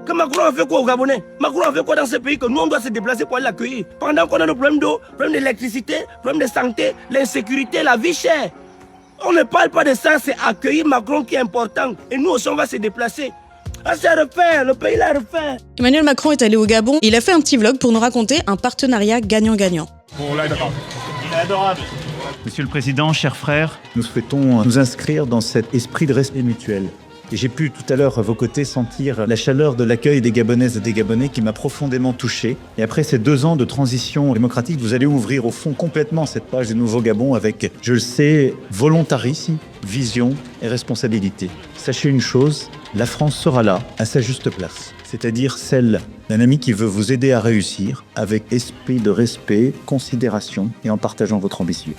Que Macron a fait quoi aux Gabonais? Macron a fait quoi dans ce pays que nous on doit se déplacer pour aller l'accueillir? Pendant qu'on a nos problèmes d'eau, problèmes d'électricité, problèmes de santé, l'insécurité, la vie chère. On ne parle pas de ça, c'est accueillir Macron qui est important. Et nous aussi on va se déplacer. Ah, c'est à refaire, le pays l'a refait. Emmanuel Macron est allé au Gabon et il a fait un petit vlog pour nous raconter un partenariat gagnant-gagnant. Bon, là, d'accord. Il est adorable. Monsieur le Président, chers frères, nous souhaitons nous inscrire dans cet esprit de respect mutuel. Et j'ai pu tout à l'heure à vos côtés sentir la chaleur de l'accueil des Gabonaises et des Gabonais qui m'a profondément touché. Et après ces 2 ans de transition démocratique, vous allez ouvrir au fond complètement cette page du nouveau Gabon avec, je le sais, volontarisme, vision et responsabilité. Sachez une chose, la France sera là, à sa juste place. C'est-à-dire celle d'un ami qui veut vous aider à réussir avec esprit de respect, considération et en partageant votre ambition.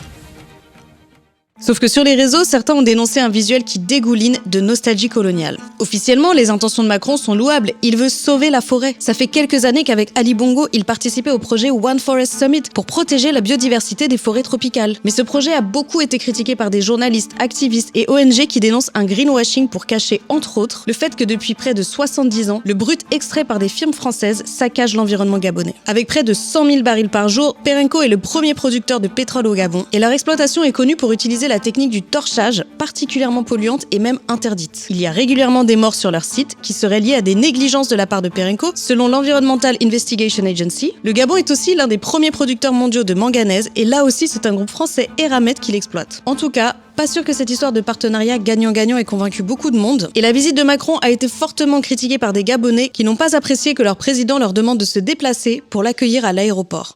Sauf que sur les réseaux, certains ont dénoncé un visuel qui dégouline de nostalgie coloniale. Officiellement, les intentions de Macron sont louables. Il veut sauver la forêt. Ça fait quelques années qu'avec Ali Bongo, il participait au projet One Forest Summit pour protéger la biodiversité des forêts tropicales. Mais ce projet a beaucoup été critiqué par des journalistes, activistes et ONG qui dénoncent un greenwashing pour cacher, entre autres, le fait que depuis près de 70 ans, le brut extrait par des firmes françaises saccage l'environnement gabonais. Avec près de 100 000 barils par jour, Perenco est le premier producteur de pétrole au Gabon et leur exploitation est connue pour utiliser la technique du torchage, particulièrement polluante et même interdite. Il y a régulièrement des morts sur leur site qui seraient liées à des négligences de la part de Perenco, selon l'Environmental Investigation Agency. Le Gabon est aussi l'un des premiers producteurs mondiaux de manganèse et là aussi c'est un groupe français Eramet qui l'exploite. En tout cas, pas sûr que cette histoire de partenariat gagnant-gagnant ait convaincu beaucoup de monde. Et la visite de Macron a été fortement critiquée par des Gabonais qui n'ont pas apprécié que leur président leur demande de se déplacer pour l'accueillir à l'aéroport.